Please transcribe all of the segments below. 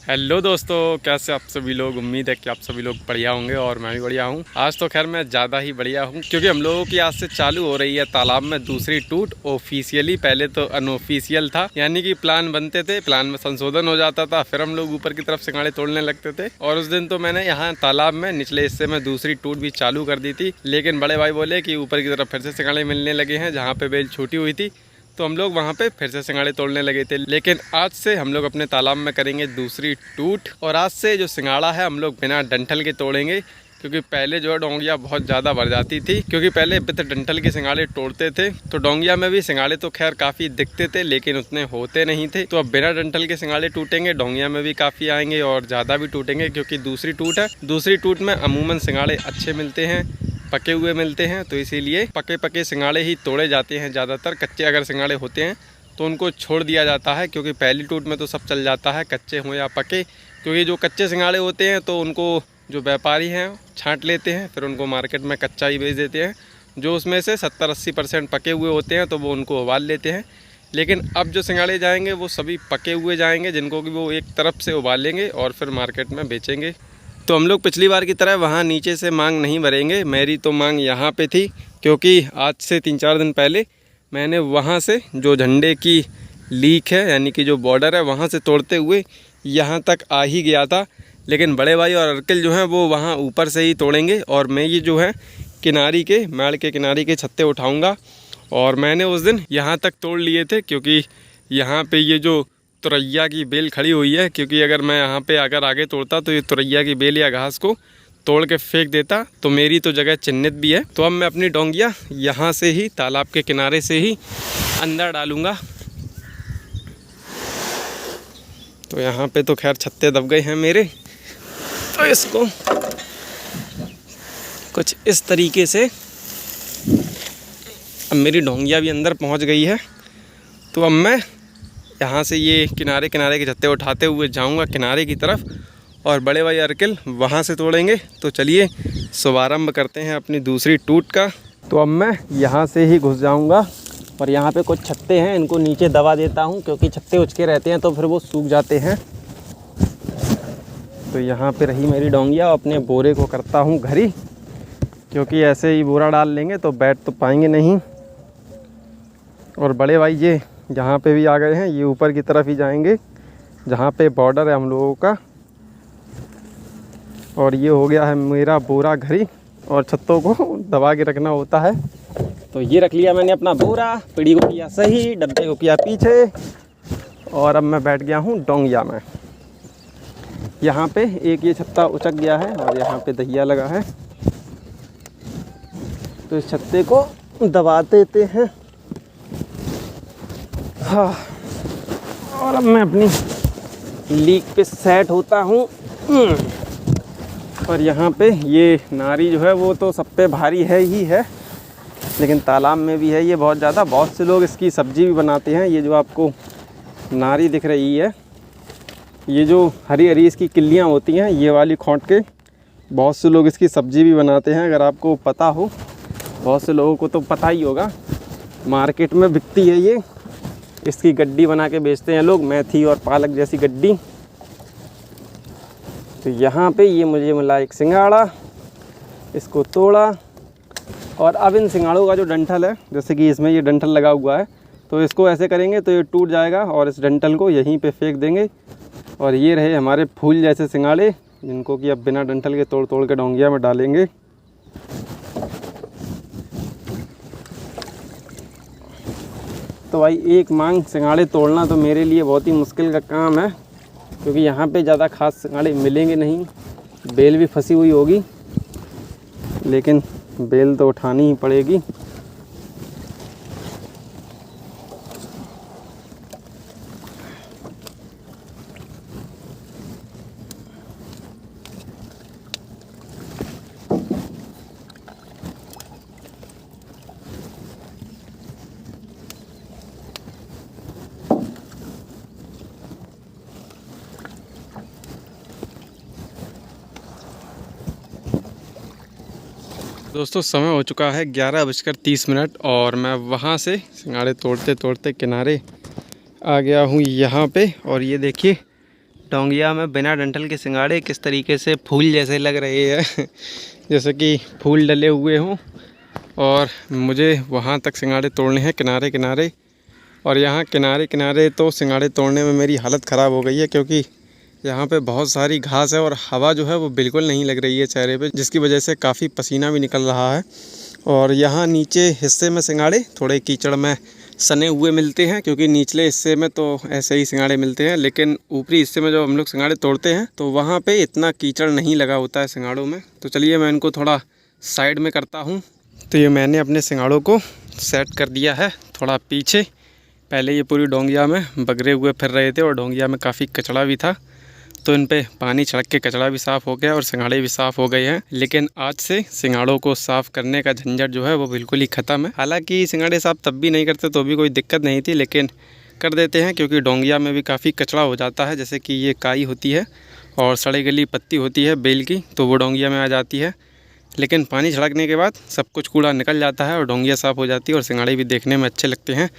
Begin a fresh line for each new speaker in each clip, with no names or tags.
Hello दोस्तों, कैसे आप सभी लोग। उम्मीद है कि आप सभी लोग बढ़िया होंगे और मैं भी बढ़िया हूँ। आज तो खैर मैं ज़्यादा ही बढ़िया हूँ क्योंकि हम लोगों की आज से चालू हो रही है तालाब में दूसरी टूट। ऑफिशियली पहले तो अनऑफिशियल था, यानी कि प्लान बनते थे, प्लान में संशोधन हो जाता था, फिर हम लोग ऊपर की तरफ सिंगाड़े तोड़ने लगते थे। और उस दिन तो मैंने यहाँ तालाब में निचले हिस्से में दूसरी टूट भी चालू कर दी थी, लेकिन बड़े भाई बोले कि ऊपर की तरफ फिर से सिंगाड़े मिलने लगे हैं जहाँ पे बेल छूटी हुई थी, तो हम लोग वहाँ पे फिर से सिंगाड़े तोड़ने लगे थे। लेकिन आज से हम लोग अपने तालाब में करेंगे दूसरी टूट, और आज से जो सिंगाड़ा है हम लोग बिना डंठल के तोड़ेंगे, क्योंकि पहले जो है डोंगिया बहुत ज़्यादा बढ़ जाती थी, क्योंकि पहले बित डंठल के सिंगाड़े तोड़ते थे तो डोंगिया में भी सिंगाड़े तो खैर काफ़ी दिखते थे लेकिन उतने होते नहीं थे। तो अब बिना डंठल के सिंगाड़े टूटेंगे, डोंगिया में भी काफ़ी आएंगे और ज़्यादा भी टूटेंगे, क्योंकि दूसरी टूट है। दूसरी टूट में अमूमन सिंगाड़े अच्छे मिलते हैं, पके हुए मिलते हैं, तो इसीलिए पके सिंगाड़े ही तोड़े जाते हैं ज़्यादातर। कच्चे अगर सिंगाड़े होते हैं तो उनको छोड़ दिया जाता है, क्योंकि पहली टूट में तो सब चल जाता है, कच्चे हों या पके। क्योंकि जो कच्चे सिंगाड़े होते हैं तो उनको जो व्यापारी हैं छांट लेते हैं, फिर उनको मार्केट में कच्चा ही बेच देते हैं। जो उसमें से 70-80% पके हुए होते हैं तो वो उनको उबाल लेते हैं। लेकिन अब जो सिंगाड़े जाएंगे वो सभी पके हुए जाएंगे, जिनको कि वो एक तरफ से उबालेंगे और फिर मार्केट में बेचेंगे। तो हम लोग पिछली बार की तरह वहाँ नीचे से मांग नहीं भरेंगे। मेरी तो मांग यहाँ पे थी, क्योंकि आज से 3-4 दिन पहले मैंने वहाँ से जो झंडे की लीक है, यानी कि जो बॉर्डर है, वहाँ से तोड़ते हुए यहाँ तक आ ही गया था। लेकिन बड़े भाई और अर्किल जो हैं वो वहाँ ऊपर से ही तोड़ेंगे, और मैं ये जो है किनारी के मेड़ के किनारे के छत्ते उठाऊँगा। और मैंने उस दिन यहाँ तक तोड़ लिए थे, क्योंकि यहाँ पे ये जो तुरैया की बेल खड़ी हुई है, क्योंकि अगर मैं यहाँ पे अगर आगे तोड़ता तो ये तुरैया की बेल या घास को तोड़ के फेंक देता, तो मेरी तो जगह चिन्हित भी है। तो अब मैं अपनी डोंगिया यहाँ से ही तालाब के किनारे से ही अंदर डालूँगा। तो यहाँ पे तो खैर छत्ते दब गए हैं मेरे, तो इसको कुछ इस तरीके से, अब मेरी डोंगिया भी अंदर पहुँच गई है। तो अब मैं यहाँ से ये किनारे किनारे के छत्ते उठाते हुए जाऊँगा किनारे की तरफ, और बड़े भाई अर्किल वहाँ से तोड़ेंगे। तो चलिए शुभारंभ करते हैं अपनी दूसरी टूट का। तो अब मैं यहाँ से ही घुस जाऊँगा, और यहाँ पे कुछ छत्ते हैं, इनको नीचे दबा देता हूँ, क्योंकि छत्ते उचके रहते हैं तो फिर वो सूख जाते हैं। तो यहाँ पे रही मेरी डोंगिया, अपने बोरे को करता हूँ घरी, क्योंकि ऐसे ही बोरा डाल लेंगे तो बैठ तो पाएंगे नहीं। और बड़े भाई ये यहाँ पे भी आ गए हैं, ये ऊपर की तरफ ही जाएंगे जहाँ पे बॉर्डर है हम लोगों का। और ये हो गया है मेरा बोरा घरी, और छत्तों को दबा के रखना होता है। तो ये रख लिया मैंने अपना बोरा, पीढ़ी को किया सही, डब्बे को किया पीछे, और अब मैं बैठ गया हूँ डोंगिया में। यहाँ पे एक ये छत्ता उचक गया है और यहाँ पे दहिया लगा है, तो इस छत्ते को दबा देते हैं। हाँ, और अब मैं अपनी लीक पे सेट होता हूँ। और यहाँ पे ये नारी जो है वो तो सब पे भारी है ही है, लेकिन तालाब में भी है ये बहुत ज़्यादा। बहुत से लोग इसकी सब्ज़ी भी बनाते हैं। ये जो आपको नारी दिख रही है, ये जो हरी हरी इसकी किल्लियाँ होती हैं, ये वाली खोंट के बहुत से लोग इसकी सब्ज़ी भी बनाते हैं। अगर आपको पता हो, बहुत से लोगों को तो पता ही होगा, मार्केट में बिकती है ये। इसकी गड्डी बना के बेचते हैं लोग, मेथी और पालक जैसी गड्डी। तो यहाँ पे ये मुझे मिला एक सिंगाड़ा, इसको तोड़ा, और अब इन सिंगाड़ों का जो डंठल है, जैसे कि इसमें ये डंठल लगा हुआ है, तो इसको ऐसे करेंगे तो ये टूट जाएगा, और इस डंठल को यहीं पे फेंक देंगे। और ये रहे हमारे फूल जैसे सिंगाड़े, जिनको कि अब बिना डंठल के तोड़ तोड़ के डोंगिया में डालेंगे। तो भाई एक मांग सिंगाड़े तोड़ना तो मेरे लिए बहुत ही मुश्किल का काम है, क्योंकि यहाँ पे ज़्यादा खास सिंगाड़े मिलेंगे नहीं। बेल भी फंसी हुई होगी, लेकिन बेल तो उठानी ही पड़ेगी। दोस्तों समय हो चुका है 11:30, और मैं वहाँ से सिंगाड़े तोड़ते तोड़ते किनारे आ गया हूँ यहाँ पे। और ये देखिए डोंगिया में बिना डंठल के सिंगाड़े किस तरीके से फूल जैसे लग रहे हैं जैसे कि फूल डले हुए हों। और मुझे वहाँ तक सिंगाड़े तोड़ने हैं किनारे किनारे, और यहाँ किनारे किनारे तो सिंगाड़े तोड़ने में मेरी हालत ख़राब हो गई है, क्योंकि यहाँ पे बहुत सारी घास है और हवा जो है वो बिल्कुल नहीं लग रही है चेहरे पे, जिसकी वजह से काफ़ी पसीना भी निकल रहा है। और यहाँ नीचे हिस्से में सिंगाड़े थोड़े कीचड़ में सने हुए मिलते हैं, क्योंकि निचले हिस्से में तो ऐसे ही सिंगाड़े मिलते हैं, लेकिन ऊपरी हिस्से में जो हम लोग सिंगाड़े तोड़ते हैं तो वहाँ पे इतना कीचड़ नहीं लगा होता है सिंगाड़ों में। तो चलिए मैं इनको थोड़ा साइड में करता हूँ। तो ये मैंने अपने सिंगाड़ों को सेट कर दिया है थोड़ा पीछे। पहले ये पूरी डोंगिया में बगरे हुए फिर रहे थे और डोंगिया में काफ़ी कचड़ा भी था, तो इन पे पानी छिड़क के कचड़ा भी साफ़ हो गया और सिंगाड़े भी साफ़ हो गए हैं। लेकिन आज से सिंगाड़ों को साफ़ करने का झंझट जो है वो बिल्कुल ही ख़त्म है। हालांकि सिंगाड़े साफ़ तब भी नहीं करते तो भी कोई दिक्कत नहीं थी, लेकिन कर देते हैं क्योंकि डोंगिया में भी काफ़ी कचड़ा हो जाता है। जैसे कि ये काई होती है और सड़ी गली पत्ती होती है बेल की, तो वो डोंगिया में आ जाती है। लेकिन पानी छिड़कने के बाद सब कुछ कूड़ा निकल जाता है और डोंगिया साफ़ हो जाती है और सिंगाड़े भी देखने में अच्छे लगते हैं।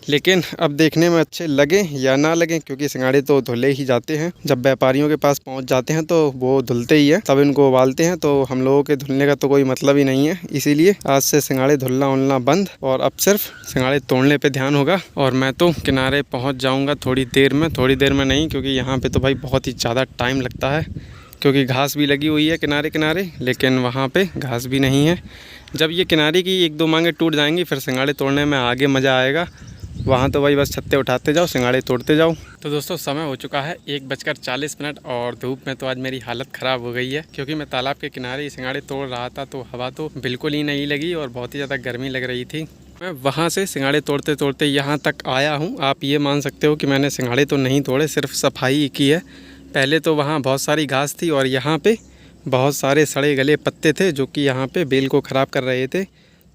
लेकिन अब देखने में अच्छे लगे या ना लगे, क्योंकि सिंगाड़े तो धुले ही जाते हैं। जब व्यापारियों के पास पहुंच जाते हैं तो वो धुलते ही है, तब इनको उबालते हैं, तो हम लोगों के धुलने का तो कोई मतलब ही नहीं है। इसीलिए आज से सिंगाड़े धुलना उलना बंद और अब सिर्फ सिंगाड़े तोड़ने पे ध्यान होगा। और मैं तो किनारे पहुँच जाऊँगा थोड़ी देर में नहीं, क्योंकि यहाँ पर तो भाई बहुत ही ज़्यादा टाइम लगता है, क्योंकि घास भी लगी हुई है किनारे किनारे, लेकिन वहाँ पे घास भी नहीं है। जब ये किनारे की 1-2 मांगे टूट जाएंगी फिर सिंगाड़े तोड़ने में आगे मज़ा आएगा। वहाँ तो भाई बस छत्ते उठाते जाओ, सिंगाड़े तोड़ते जाओ। तो दोस्तों समय हो चुका है 1:40 और धूप में तो आज मेरी हालत ख़राब हो गई है, क्योंकि मैं तालाब के किनारे सिंगाड़े तोड़ रहा था तो हवा तो बिल्कुल ही नहीं लगी और बहुत ही ज़्यादा गर्मी लग रही थी। मैं वहाँ से सिंगाड़े तोड़ते तोड़ते यहाँ तक आया हूँ। आप ये मान सकते हो कि मैंने सिंगाड़े तो नहीं तोड़े, सिर्फ सफाई की है। पहले तो वहाँ बहुत सारी घास थी और यहाँ पे बहुत सारे सड़े गले पत्ते थे जो कि यहाँ पे बेल को ख़राब कर रहे थे।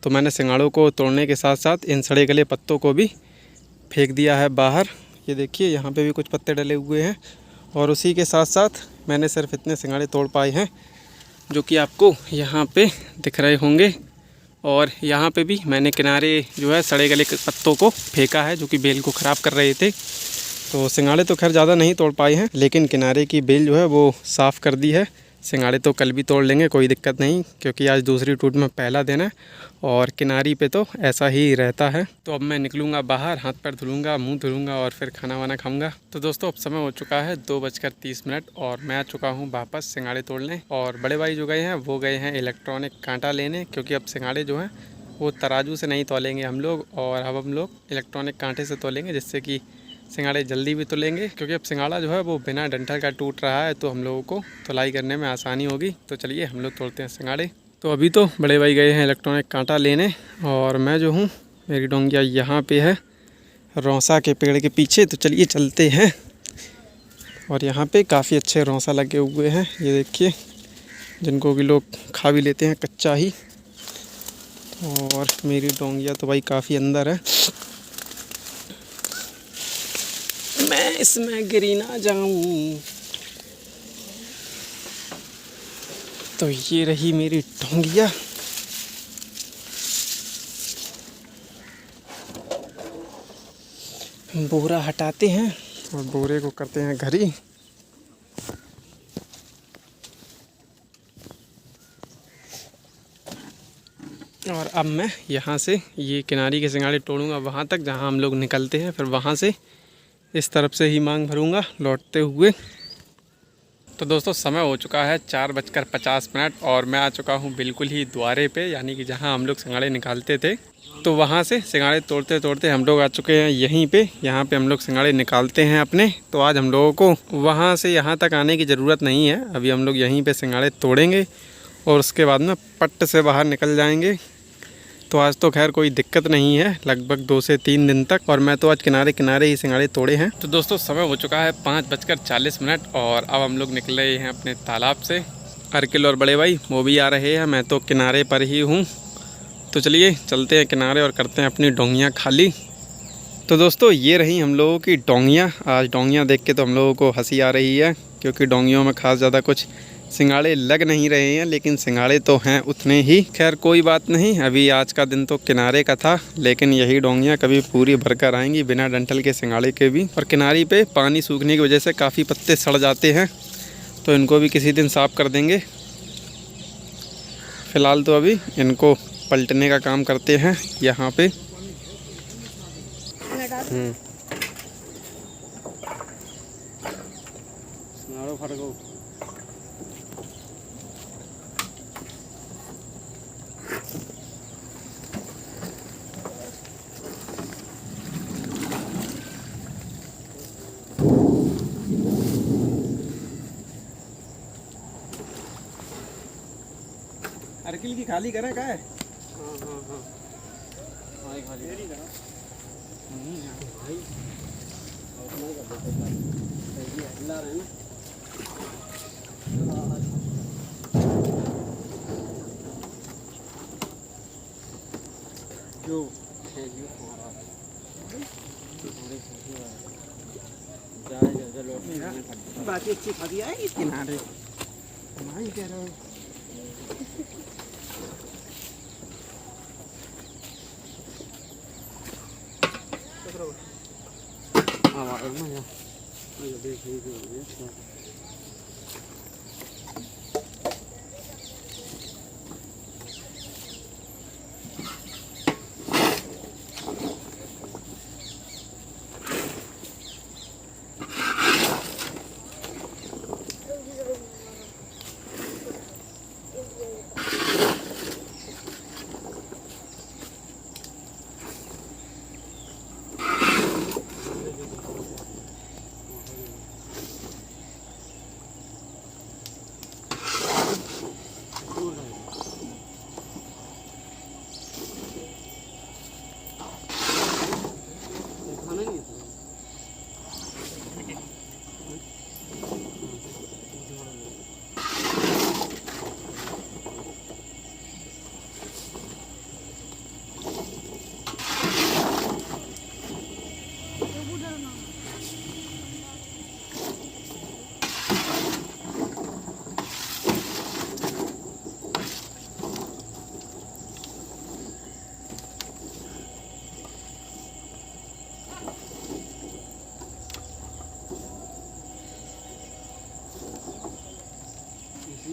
तो मैंने सिंगाड़ों को तोड़ने के साथ साथ इन सड़े गले पत्तों को भी फेंक दिया है बाहर। ये देखिए यहाँ पे भी कुछ पत्ते डले हुए हैं। और उसी के साथ साथ मैंने सिर्फ इतने सिंगाड़े तोड़ पाए हैं जो कि आपको यहाँ पे दिख रहे होंगे। और यहाँ पे भी मैंने किनारे जो है सड़े गले पत्तों को फेंका है जो कि बेल को ख़राब कर रहे थे। तो सिंगाड़े तो खैर ज़्यादा नहीं तोड़ पाए हैं, लेकिन किनारे की बेल जो है वो साफ़ कर दी है। सिंगाड़े तो कल भी तोड़ लेंगे, कोई दिक्कत नहीं, क्योंकि आज दूसरी टूट में पहला दिन है और किनारी पे तो ऐसा ही रहता है। तो अब मैं निकलूँगा बाहर, हाथ पैर धुलूँगा, मुंह धुलूँगा और फिर खाना वाना खाऊँगा। तो दोस्तों अब समय हो चुका है 2:30 और मैं आ चुका हूँ वापस सिंगाड़े तोड़ने। और बड़े भाई जो गए हैं वो गए हैं इलेक्ट्रॉनिक कांटा लेने, क्योंकि अब सिंगाड़े जो हैं वो तराजू से नहीं तोलेंगे हम लोग, और अब हम लोग इलेक्ट्रॉनिक कांटे से तोलेंगे, जिससे कि सिंगाड़े जल्दी भी तुलेंगे। क्योंकि अब सिंगाड़ा जो है वो बिना डंठल का टूट रहा है, तो हम लोगों को तुलाई करने में आसानी होगी। तो चलिए हम लोग तोड़ते हैं सिंगाड़े। तो अभी तो बड़े भाई गए हैं इलेक्ट्रॉनिक कांटा लेने और मैं जो हूँ, मेरी डोंगिया यहाँ पे है रौसा के पेड़ के पीछे। तो चलिए चलते हैं। और यहाँ पे काफ़ी अच्छे रौसा लगे हुए हैं, ये देखिए, जिनको कि लोग खा भी लेते हैं कच्चा ही। और मेरी डोंगिया तो भाई काफ़ी अंदर है, मैं इसमें गिरी ना जाऊं। तो ये रही मेरी डोंगिया। बोरा हटाते हैं और बोरे को करते हैं घरी। और अब मैं यहाँ से ये किनारी के सिंगाड़े तोड़ूंगा वहाँ तक जहाँ हम लोग निकलते हैं, फिर वहाँ से इस तरफ से ही मांग भरूंगा लौटते हुए। तो दोस्तों समय हो चुका है 4:50 और मैं आ चुका हूँ बिल्कुल ही द्वारे पे, यानी कि जहाँ हम लोग सिंगाड़े निकालते थे। तो वहाँ से सिंगाड़े तोड़ते तोड़ते हम लोग आ चुके हैं यहीं पे। यहाँ पे हम लोग सिंगाड़े निकालते हैं अपने। तो आज हम लोगों को वहाँ से यहाँ तक आने की ज़रूरत नहीं है, अभी हम लोग यहीं पे सिंगाड़े तोड़ेंगे और उसके बाद में पट्ट से बाहर निकल जाएंगे। तो आज तो खैर कोई दिक्कत नहीं है लगभग 2 से 3 दिन तक। और मैं तो आज किनारे किनारे ही सिंगाड़े तोड़े हैं। तो दोस्तों समय हो चुका है 5:40 और अब हम लोग निकल रहे हैं अपने तालाब से। अर्किल और बड़े भाई वो भी आ रहे हैं, मैं तो किनारे पर ही हूँ। तो चलिए चलते हैं किनारे और करते हैं अपनी डोंगियाँ खाली। तो दोस्तों ये रही हम लोगों की डोंगियाँ। आज डोंगियाँ देख के तो हम लोगों को हंसी आ रही है, क्योंकि डोंगियों में ख़ास ज़्यादा कुछ सिंगाड़े लग नहीं रहे हैं, लेकिन सिंगाड़े तो हैं उतने ही। खैर कोई बात नहीं, अभी आज का दिन तो किनारे का था, लेकिन यही डोंगियाँ कभी पूरी भरकर आएंगी बिना डंठल के सिंगाड़े के भी। और किनारी पे पानी सूखने की वजह से काफ़ी पत्ते सड़ जाते हैं, तो इनको भी किसी दिन साफ़ कर देंगे। फ़िलहाल तो अभी इनको पलटने का काम करते हैं यहाँ पे। अर्किल की खाली करें का है? हाँ हाँ हाँ भाई खाली नहीं करा भाई और नहीं कर देते ये हिला रहे हैं जो खेलियो हमारा जाए चलो बाकी अच्छी खा दिया है इस किनारे भाई कह रहा हूँ।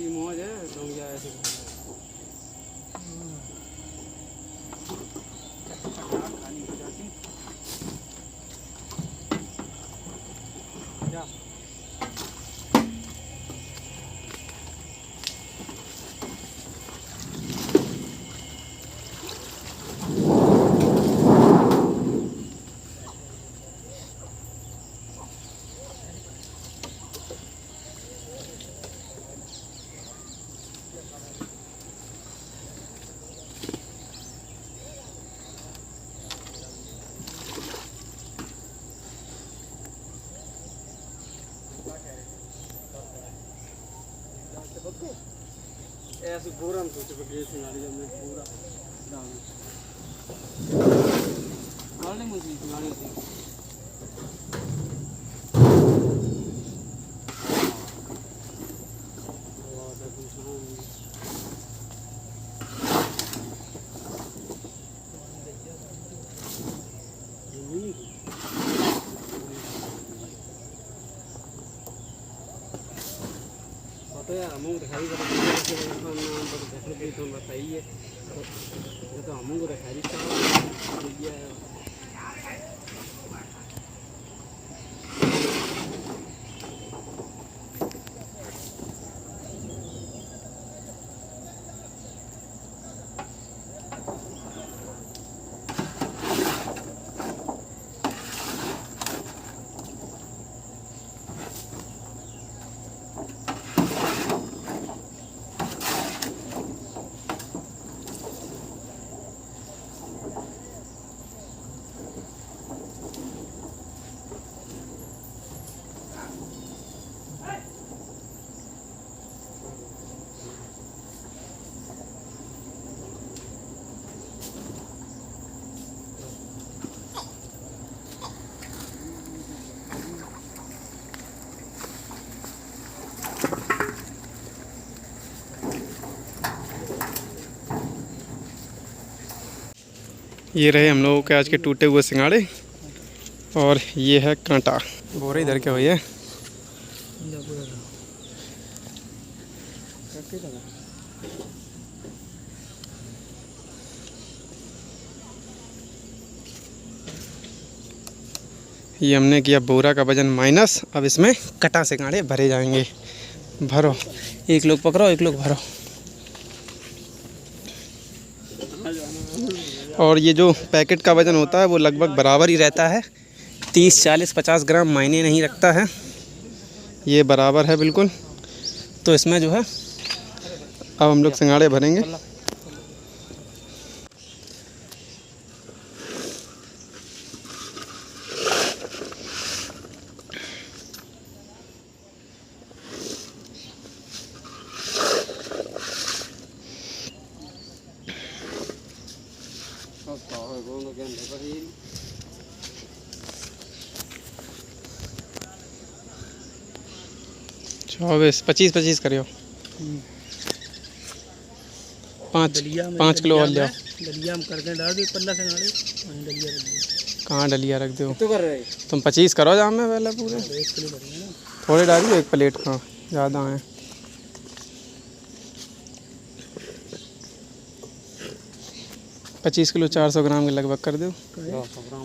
मौज है डोंगिया ऐसे खाली हो जाती क्या ऐसे गोरा में सोचे बगैर सिंगाड़ी जब मैं पूरा डाल डालने मुझे सिंगाड़ी थी तो यार हमको दिखाई तो बताइए है तो हमको दिखाई ये रहे हम लोगों के आज के टूटे हुए सिंगाड़े और ये है कांटा। बोरे इधर के हुई है। ये हमने किया बोरा का वजन माइनस। अब इसमें कटा सिंगाड़े भरे जाएंगे। भरो, एक लोग पकड़ो, एक लोग भरो। और ये जो पैकेट का वज़न होता है वो लगभग बराबर ही रहता है, 30, 40, 50 ग्राम मायने नहीं रखता है, ये बराबर है बिल्कुल। तो इसमें जो है अब हम लोग सिंगाड़े भरेंगे। चौबीस 25 करियो। 5 किलो और ले आओ।
डलिया हम करके डाल दो पल्ला से नाड़े वहीं डलिया रख दो।
कहाँ डलिया रख दो?
तो कर रहे
तुम 25 करो जाम में पहले पूरे।
1 किलो भरेंगे ना।
थोड़े डालिए, एक प्लेट का ज़्यादा है। $25 किलो 400 ग्राम के लगभग कर दो।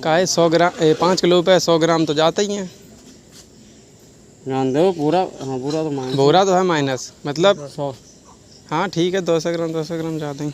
का है 100 ग्राम 5 किलो पे 100 ग्राम तो जाता ही है।
जान दो पूरा। हाँ पूरा तो माइनस।
बोरा तो है माइनस, मतलब
100।
हाँ ठीक है, 200 ग्राम ज़्यादा ही।